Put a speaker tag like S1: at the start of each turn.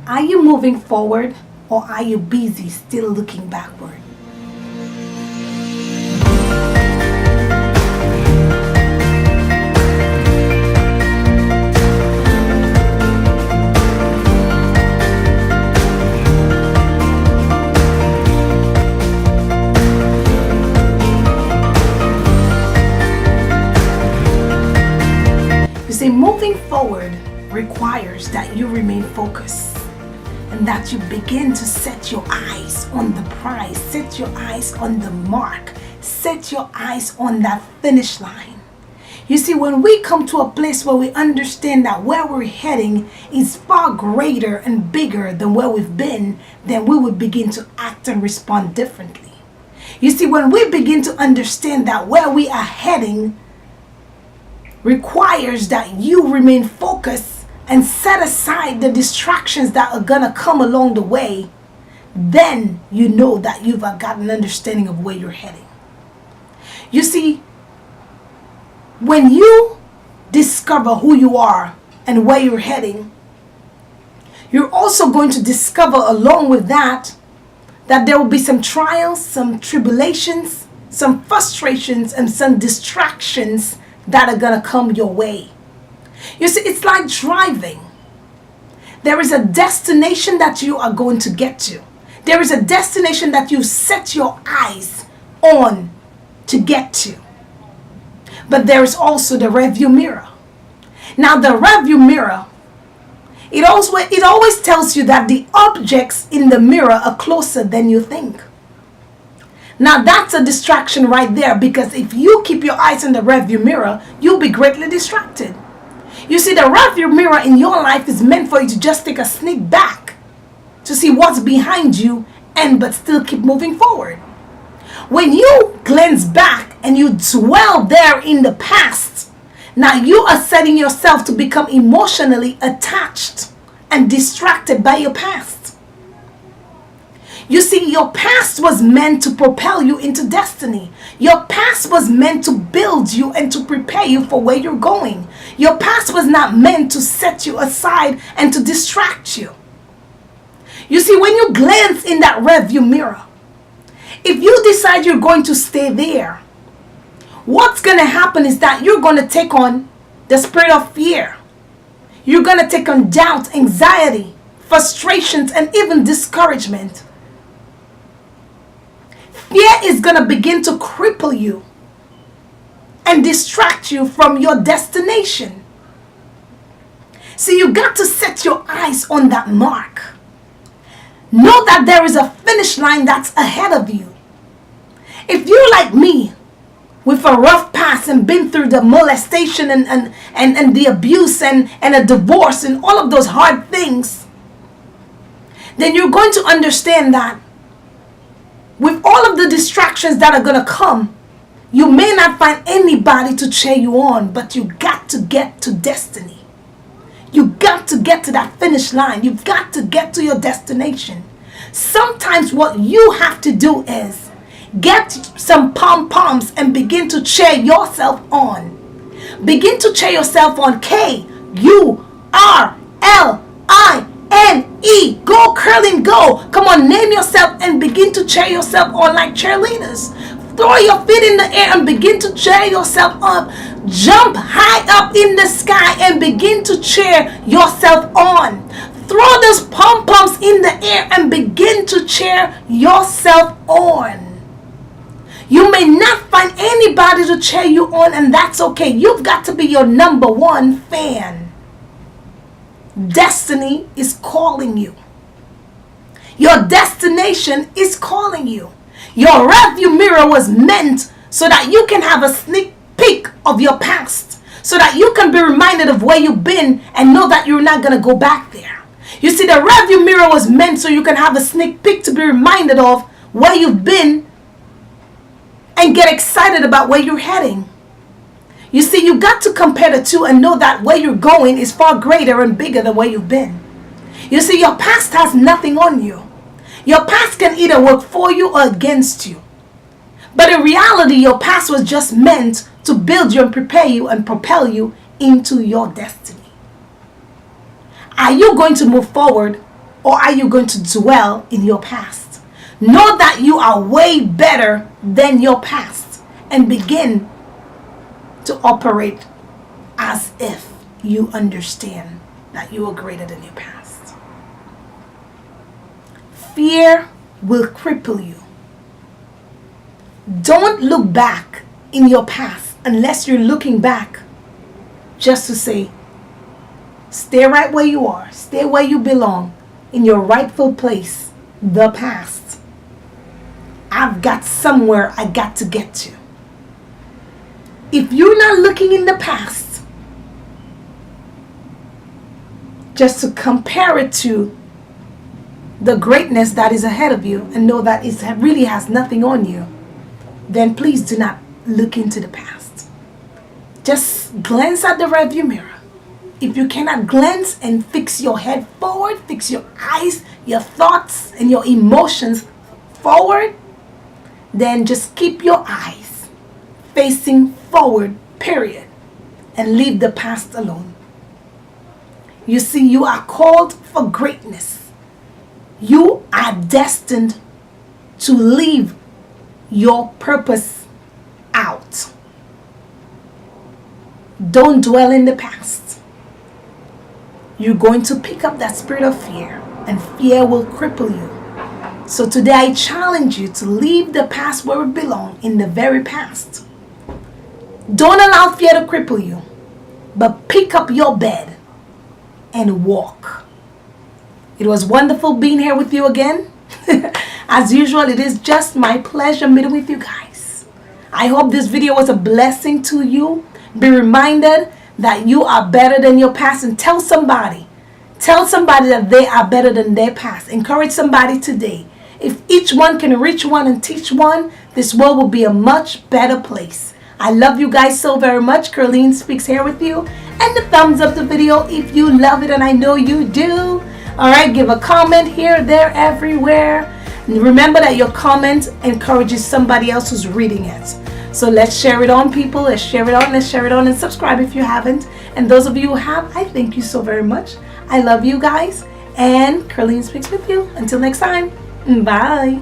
S1: Are you moving forward or are you busy still looking backward? You see, moving forward requires that you remain focused and that you begin to set your eyes on the prize, set your eyes on the mark, set your eyes on that finish line. You see, when we come to a place where we understand that where we're heading is far greater and bigger than where we've been, then we would begin to act and respond differently. You see, when we begin to understand that where we are heading requires that you remain focused and set aside the distractions that are gonna come along the way, then you know that you've got an understanding of where you're heading. You see, when you discover who you are and where you're heading, you're also going to discover along with that there will be some trials, some tribulations, some frustrations, and some distractions that are gonna come your way. You see, it's like driving. There is a destination that you are going to get to. There is a destination that you set your eyes on to get to. But there is also the rearview mirror. Now the rearview mirror, it always tells you that the objects in the mirror are closer than you think. Now that's a distraction right there, because if you keep your eyes on the rearview mirror, you'll be greatly distracted. You see, the rearview mirror in your life is meant for you to just take a sneak back to see what's behind you but still keep moving forward. When you glance back and you dwell there in the past, now you are setting yourself to become emotionally attached and distracted by your past. You see, your past was meant to propel you into destiny. Your past was meant to build you and to prepare you for where you're going. Your past was not meant to set you aside and to distract you. You see, when you glance in that rearview mirror, if you decide you're going to stay there, what's going to happen is that you're going to take on the spirit of fear. You're going to take on doubt, anxiety, frustrations, and even discouragement. Fear is going to begin to cripple you and distract you from your destination. See, you got to set your eyes on that mark. Know that there is a finish line that's ahead of you. If you're like me, with a rough past and been through the molestation and the abuse and a divorce and all of those hard things, then you're going to understand that with all of the distractions that are going to come, you may not find anybody to cheer you on, but you got to get to destiny. You got to get to that finish line. You've got to get to your destination. Sometimes what you have to do is get some pom-poms and begin to cheer yourself on. Begin to cheer yourself on. K-U-R-L-I-N-E. Go curling, go. Come on, name yourself and begin to cheer yourself on like cheerleaders. Throw your feet in the air and begin to cheer yourself up. Jump high up in the sky and begin to cheer yourself on. Throw those pom-poms in the air and begin to cheer yourself on. You may not find anybody to cheer you on, and that's okay. You've got to be your number one fan. Destiny is calling you. Your destination is calling you. Your rearview mirror was meant so that you can have a sneak peek of your past, so that you can be reminded of where you've been and know that you're not going to go back there. You see, the rearview mirror was meant so you can have a sneak peek to be reminded of where you've been and get excited about where you're heading. You see, you got to compare the two and know that where you're going is far greater and bigger than where you've been. You see, your past has nothing on you. Your past can either work for you or against you. But in reality, your past was just meant to build you and prepare you and propel you into your destiny. Are you going to move forward or are you going to dwell in your past? Know that you are way better than your past and begin to operate as if you understand that you are greater than your past. Fear will cripple you. Don't look back in your past unless you're looking back just to say, stay right where you are, stay where you belong, in your rightful place, the past. I've got somewhere I got to get to. If you're not looking in the past, just to compare it to the greatness that is ahead of you and know that it really has nothing on you, then please do not look into the past. Just glance at the rearview mirror. If you cannot glance and fix your head forward, fix your eyes, your thoughts, and your emotions forward, then just keep your eyes facing forward, period, and leave the past alone. You see, you are called for greatness. You are destined to live your purpose out. Don't dwell in the past. You're going to pick up that spirit of fear, and fear will cripple you. So today I challenge you to leave the past where it belongs, in the very past. Don't allow fear to cripple you, but pick up your bed and walk. It was wonderful being here with you again. As usual, it is just my pleasure meeting with you guys. I hope this video was a blessing to you. Be reminded that you are better than your past, and tell somebody that they are better than their past. Encourage somebody today. If each one can reach one and teach one, this world will be a much better place. I love you guys so very much. Curleen Speaks here with you. And the thumbs up the video if you love it, and I know you do. Alright, give a comment here, there, everywhere. And remember that your comment encourages somebody else who's reading it. So let's share it on, people. Let's share it on. Let's share it on, and subscribe if you haven't. And those of you who have, I thank you so very much. I love you guys. And Curleen Speaks with you. Until next time. Bye.